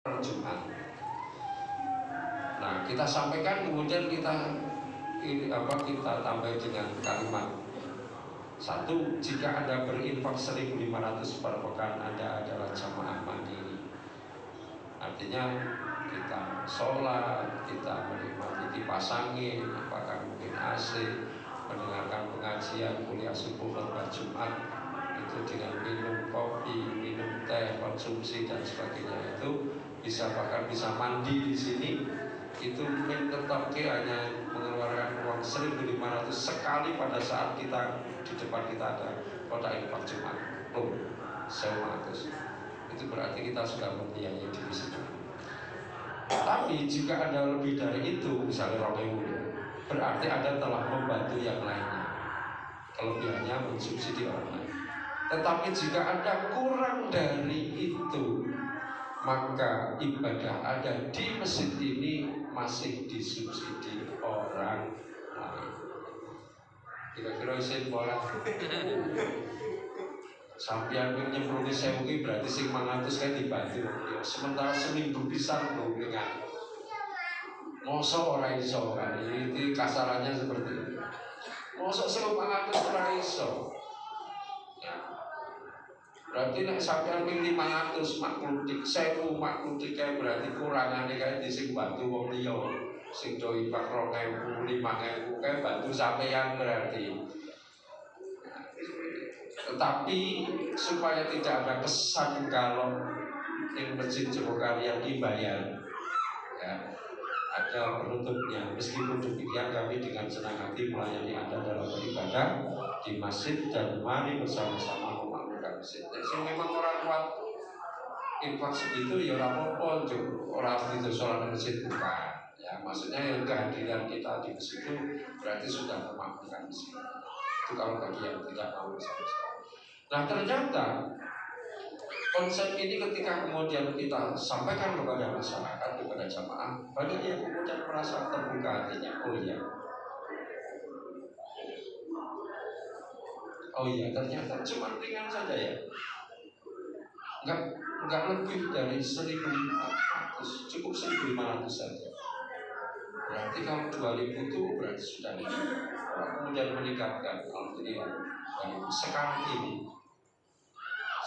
per Jumat. Nah, kita sampaikan, kemudian kita tambah dengan kalimat satu, jika Anda berinfak 1.500 per pekan, Anda adalah jamaah mandiri. Artinya kita sholat, kita menikmati kipas angin, apakah mungkin AC, mendengarkan pengajian, kuliah subuh, khotbah Jumat, itu dengan minum kopi, minum teh, konsumsi dan sebagainya, itu bahkan bisa mandi di sini. Itu tetap hanya mengeluarkan uang 1.500 sekali pada saat kita di depan kita ada kotak infak Jumat. Loh, 1.500. Itu berarti kita sudah membiayai diri sendiri. Tapi jika ada lebih dari itu, misalnya 2.000, berarti Anda telah membantu yang lainnya. Kelebihannya mensubsidi orang lain. Tetapi jika Anda kurang dari itu, maka ibadah Anda di masjid ini masih disubsidi orang lain. Kira-kira isin bola. Sampian nyemplungi 1.000 berarti sing 500 kan dibantu. Sementara seminggu bisa dengan mosok orang iso kan. Ini kasarannya seperti itu. Mosok 1.500 orang iso. Ya. Berarti nek sampean ping 500 maklutik 1.000 maklutik kae berarti kurangane kae di sing bantu wong liya. Sing do infak 2.000, 5.000 kae bantu sampean berarti. Tetapi supaya tidak ada kesan kalau yang masjid Joko kalian dibayar, ya, ada penutupnya. Meskipun demikian, kami dengan senang hati melayani Anda dalam beribadah di masjid, dan mari bersama-sama memakmurkan masjid. Jadi memang orang kuat infak segitu ya orang apa, orang itu sholat di masjid bukan. Ya, maksudnya yang kehadiran kita di masjid itu berarti sudah memakmurkan masjid. Itu kalau bagi yang tidak mau bersama-sama. Nah, ternyata konsep ini ketika kemudian kita sampaikan kepada masyarakat, kepada jamaah, banyak yang kemudian merasa terbuka hatinya. Oh iya, ternyata cuma ringan saja ya. Enggak lebih dari 1.500, cukup 1.500 saja. Berarti kalau 2.000 itu berarti sudah orang kemudian meningkatkan. Alhamdulillah.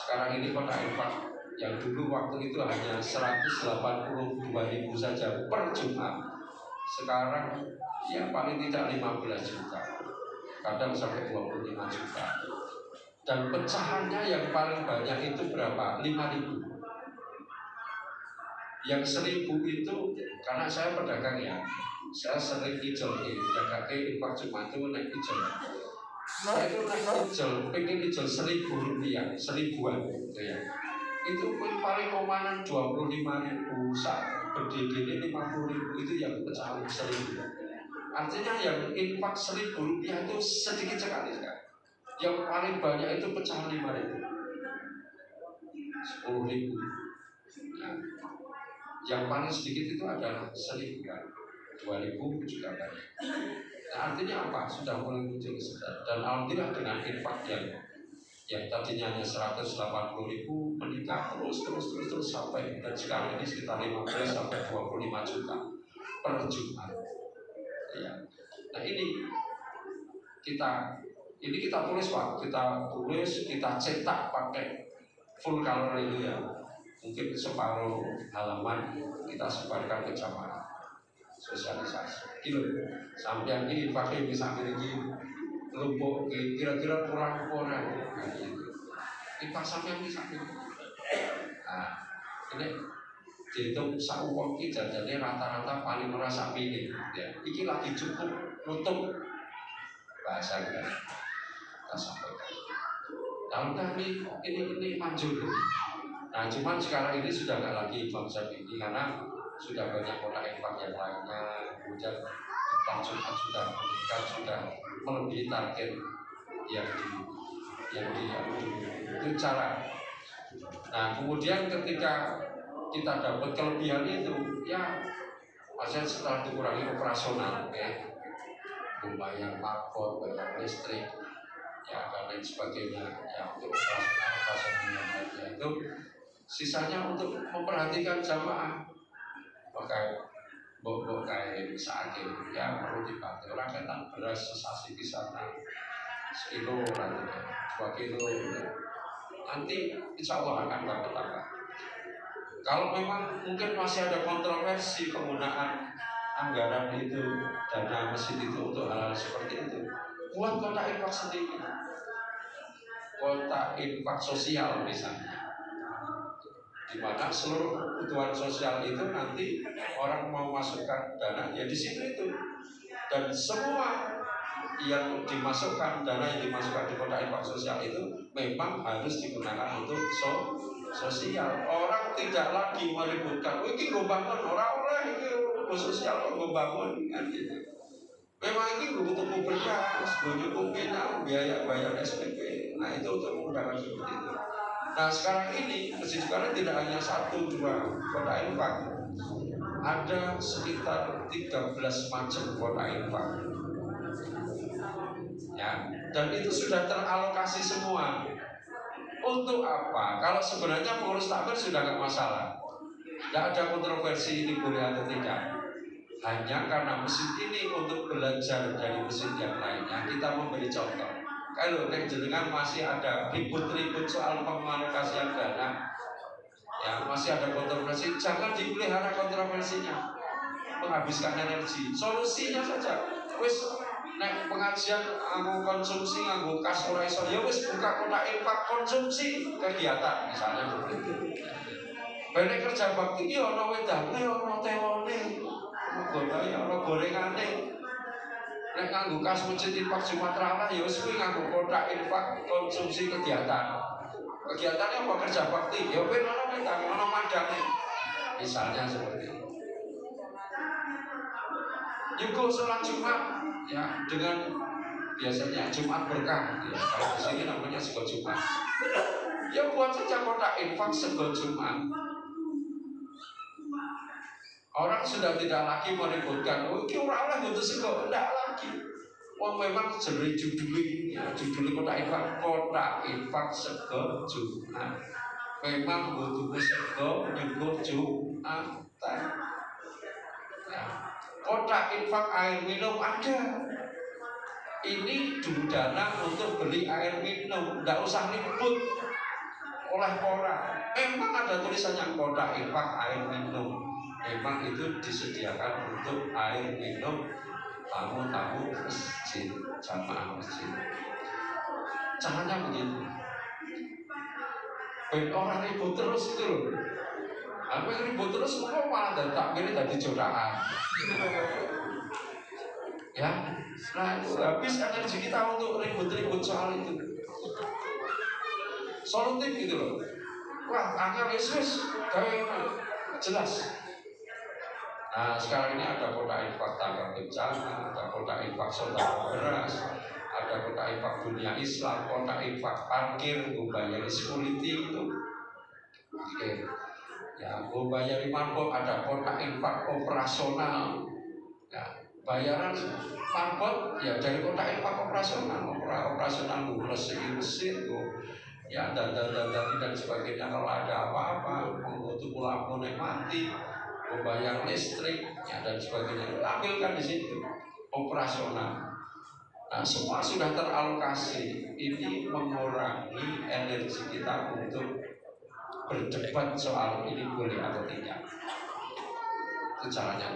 Sekarang ini kota infak yang dulu waktu itu hanya 182.000 saja per Jumat, sekarang ya paling tidak 15 juta, kadang sampai 25 juta. Dan pecahannya yang paling banyak itu berapa? 5.000. Yang 1.000 itu karena saya pedagang ya, saya sering ijol jaga infak Jumat itu naik ijol. Saya itu naik ijol, pengen ijol 1.000 rupiah, 1.000-an gitu ya. Itu paling komanan 25.000, berdiri 50.000, itu yang pecahan 1.000. Artinya yang infak 1.000 rupiah itu sedikit sekali kan. Yang paling banyak itu pecahan 5.000, 10.000. Nah, yang paling sedikit itu adalah 1.000 kan. 2.000 juga banyak. Nah, artinya apa? Sudah mulai muncul kesadaran. Dan alhamdulillah dengan infak yang tadinya hanya 180.000 meningkat terus sampai, dan sekarang ini sekitar 15 sampai 25 juta per Jumat. Ya. Nah kita tulis Pak, kita cetak pakai full color itu ya. Mungkin separuh halaman kita sebarkan ke jamaah, sosialisasi. Gitu. Sampai ini pakai bisa miliki lumpur kira-kira kurang. Nah, gitu. Dipasang yang bisa miliki. Nah, ini dihitung sauwong ki jajane rata-rata paling merasa minim ya. Iki lagi cukup nutup bahasa kita sampaikan. Nah, ini manjur. Nah, cuman sekarang ini sudah nggak lagi konsep ini karena sudah banyak kota infak yang lainnya, kemudian Jumat sudah meningkat, sudah melebihi target yang itu cara. Nah, kemudian ketika kita dapat kelebihan itu, ya maksudnya setelah dikurangi operasional, ya, bayar pakor, bayar listrik, ya dan lain sebagainya, ya untuk operasional itu sisanya untuk memperhatikan jamaah. Pakai bobok kayak sakit, ya perlu dibantu. Orang datang beras sesasi di sana, sekilo orang, 2 kilo, nanti insya Allah akan dapat. Kalau memang mungkin masih ada kontroversi penggunaan anggaran itu, dana masjid itu untuk hal-hal seperti itu, buat kotak infak sendiri, kotak infak sosial misalnya, di mana seluruh kebutuhan sosial itu nanti orang mau masukkan dana ya di situ itu, dan semua yang dimasukkan, dana yang dimasukkan di kotak infak sosial itu memang harus digunakan untuk sosial. Orang tidak lagi meributkan, ini gue bangun orang-orang ini gue sosial kok gue bangun kan gitu. Memang ini gue butuh beras, gue nyukupin biaya bayar SPP. Nah itu untuk menggunakan seperti itu. Nah sekarang ini masjid sekarang tidak hanya 1-2 kotak infak, ada sekitar 13 macam kotak infak. Ya, dan itu sudah teralokasi semua. Untuk apa? Kalau sebenarnya pengurus takmir sudah nggak masalah, nggak ada kontroversi ini boleh atau tidak. Hanya karena masjid ini untuk belajar dari masjid yang lainnya, kita memberi contoh. Kalau jenengan masih ada ribut-ribut soal pengalokasian dana, ya masih ada kontroversi, jangan dipelihara kontroversinya, menghabiskan energi. Solusinya saja, wis nek pengajian anggo konsumsi anggo kas ora iso ya wis buka kotak infak konsumsi kegiatan misalnya begitu. Bene kerja bakti iki ana wedane ana tewone godane ana gorengane. Nek nganggo kas masjid infak Sumatera ya wis kuwi nganggo kotak infak konsumsi kegiatan. Kegiatannya apa kerja bakti? Ya ben ana wedang ana madane. Misalnya seperti itu. Juga sholat Jumat ya dengan biasanya Jumat berkah ya. Kalau di sini namanya sego Jumat. Ya buat saja kotak infak sego Jumat. Orang sudah tidak lagi meributkan, oh ini orang butuh sego, tidak lagi. Wong memang jadi judulnya kotak infak sego Jumat. Memang butuh sego nyebut Jumatan. Ya. Kotak infak air minum ada. Ini dulu dana untuk beli air minum, tidak usah ribut oleh orang. Memang ada tulisannya kotak infak air minum. Memang itu disediakan untuk air minum tamu-tamu masjid, jamaah masjid. Caranya begitu. Ben orang ribut terus itu loh. Aku ribut terus kok malah dan takmir jadi jodohan. Ya, nah itu habis energi kita untuk ribut-ribut soal itu. Solutif gitu loh. Wah, angka Yesus kayak jelas. Nah sekarang ini ada kotak infak tanggal bencana, ada kotak infak saudara beras, ada kotak infak dunia Islam, kotak infak parkir, gue bayar security itu. Oke. Ya, gue bayar marbot, ada kotak infak operasional. Ya, bayaran marbot ya dari kotak infak operasional, operasional gue mesin, gue ya dan sebagainya. Kalau ada apa-apa, mau tuh lampu mati, gue bayar listrik, ya dan sebagainya. Ambilkan di situ operasional. Nah, semua sudah teralokasi. Ini mengurangi energi kita untuk berdebat soal ini boleh atau tidak. Itu caranya.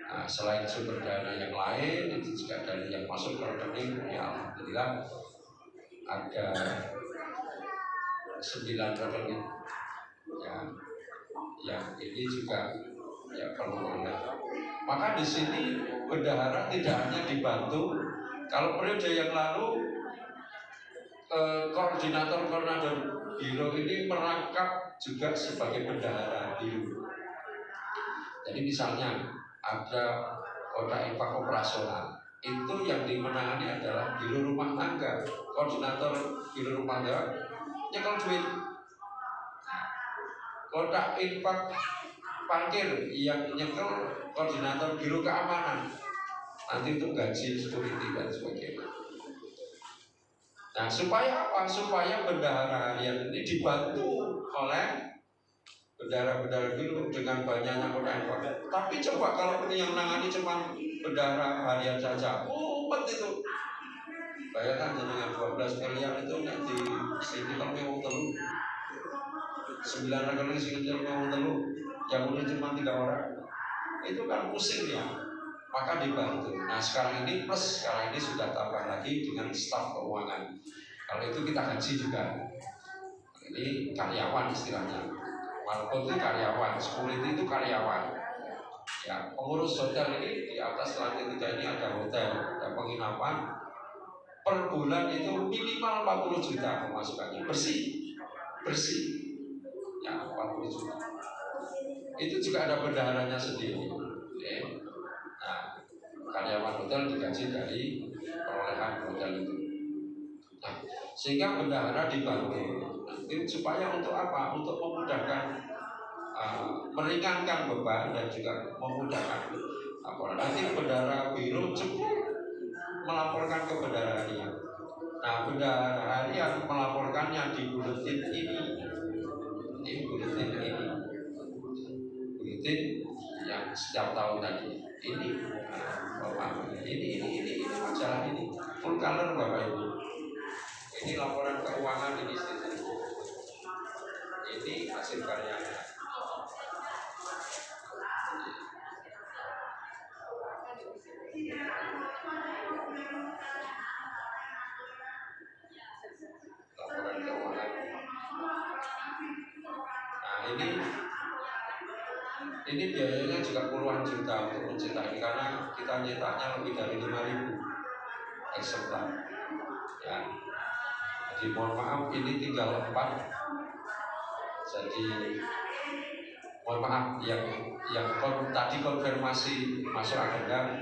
Nah, selain sumber dana yang lain, itu juga dari yang masuk ke rekening, ya alhamdulillah ada 9 rekening. Ya, yang ini juga ya perlu ada. Maka di sini bendahara tidak hanya dibantu. Kalau periode yang lalu koordinator biro ini merangkap juga sebagai bendahara biro. Jadi misalnya ada kotak infak operasional, itu yang dimenangani adalah biro rumah tangga. Koordinator biro rumah tangga nyekel duit. Kotak infak parkir yang nyekel koordinator biro keamanan. Nanti itu gaji security dan sebagainya. Nah supaya apa? Supaya bendahara harian ini dibantu oleh bendara-bendara biru dengan banyaknya kotak infak. Tapi coba kalau yang nangani cuma bendara harian saja, umpet itu. Bayangkan dengan 12 miliar itu nanti sini kalau mau telur 9 rekening sini kalau mau telur yang udah cuma 3 orang itu kan pusing ya, maka dibantu. Nah sekarang ini plus sekarang ini sudah tambah lagi dengan staf keuangan. Kalau itu kita gaji juga, ini karyawan istilahnya. Walaupun itu karyawan, security itu karyawan. Ya pengurus hotel ini di atas lantai 3 ini ada hotel, ada penginapan. Per bulan itu minimal 40 juta pemasukannya bersih ya 40 juta. Itu juga ada bendaharanya sendiri. Nah karyawan hotel digaji dari perolehan hotel itu. Nah, sehingga bendahara dibantu supaya untuk apa? Untuk memudahkan meringankan beban dan juga memudahkan nanti bendahara biru cukup melaporkan ke bendahara harian. Nah, bendahara harian melaporkannya di buletin buletin yang setiap tahun tadi. Ini majalah ini full color Bapak Ibu. Ini laporan keuangan ini hasil karyanya. Laporan keuangan. Nah ini biayanya juga puluhan juta untuk mencetak ini karena kita nyetaknya lebih dari 5.000 eksemplar. Ya. Jadi mohon maaf ini tinggal 4. Jadi mohon maaf yang tadi konfirmasi masuk agenda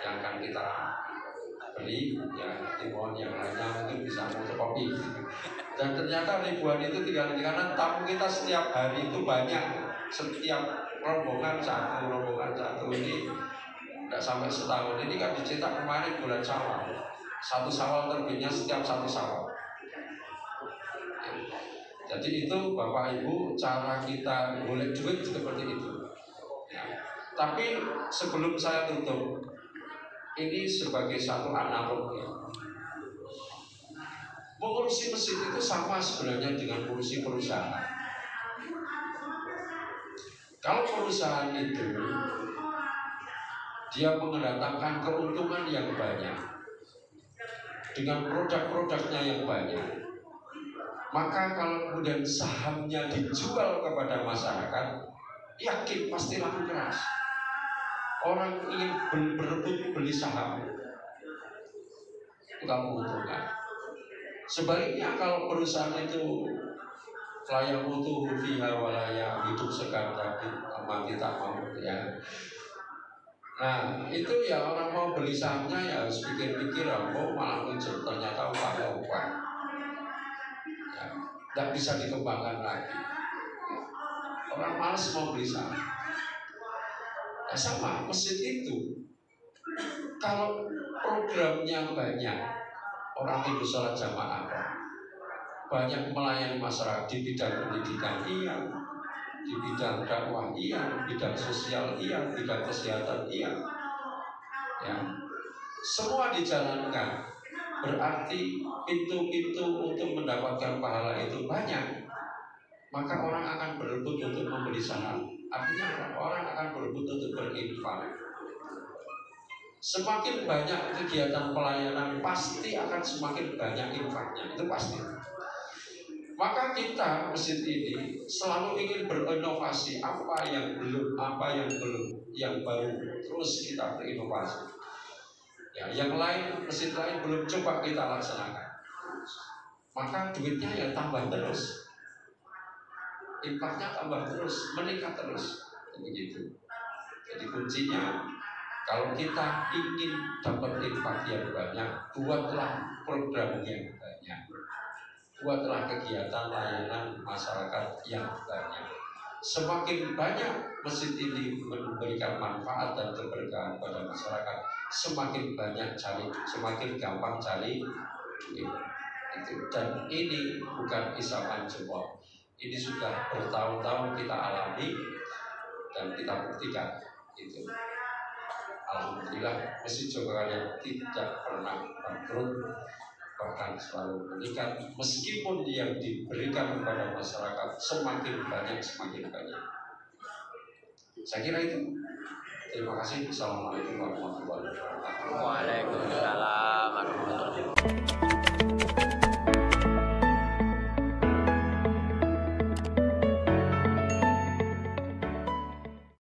yang akan kita beli ya, mohon yang lainnya mungkin bisa fotokopi. Dan ternyata ribuan itu tinggal karena tamu kita setiap hari itu banyak, setiap rombongan satu ini tidak sampai setahun. Ini kan dicetak kemarin bulan Syawal, 1 Syawal terbitnya setiap 1 Syawal. Jadi itu Bapak Ibu cara kita golek duit seperti itu ya. Tapi sebelum saya tutup, ini sebagai satu analogi, mengurusi masjid itu sama sebenarnya dengan mengurusi perusahaan. Kalau perusahaan itu dia mendatangkan keuntungan yang banyak dengan produk-produknya yang banyak, maka kalau kemudian sahamnya dijual kepada masyarakat, yakin pasti laku keras. Orang ingin berebut beli saham, itu kalau menguntungkan. Sebaliknya kalau perusahaan itu layak mutu fiha walaya, hidup segar tapi mati tak mau ya. Nah itu ya orang mau beli sahamnya ya harus pikir-pikir, malah muncul ternyata upah ya, tidak bisa dikembangkan lagi. Orang malas mau beli saham. Nah, sama masjid itu, kalau programnya banyak, orang tidur sholat jamaah, banyak melayani masyarakat di bidang pendidikan, iya, di bidang dakwah, iya, bidang sosial, iya, bidang kesehatan, iya, ya, semua dijalankan, berarti pintu-pintu untuk mendapatkan pahala itu banyak, maka orang akan berebut untuk membeli saham. Artinya orang akan berebut untuk berinfak. Semakin banyak kegiatan pelayanan, pasti akan semakin banyak infaknya, itu pasti. Maka kita masjid ini selalu ingin berinovasi, apa yang belum, yang baru, terus kita berinovasi. Ya, yang lain, masjid lain belum coba kita laksanakan, maka duitnya ya tambah terus, infaknya tambah terus, meningkat terus, begitu. Jadi kuncinya, kalau kita ingin dapat infak yang banyak, buatlah program yang banyak, buatlah kegiatan layanan masyarakat yang banyak. Semakin banyak masjid ini memberikan manfaat dan keberkahan pada masyarakat, semakin gampang cari duit. Dan ini bukan isapan jempol. Ini sudah bertahun-tahun kita alami dan kita buktikan itu. Alhamdulillah Masjid Jogokarian tidak pernah bangkrut, bahkan selalu meningkat meskipun yang diberikan kepada masyarakat semakin banyak. Saya kira itu. Terima kasih. Assalamualaikum warahmatullahi wabarakatuh. Waalaikumsalam warahmatullahi wabarakatuh.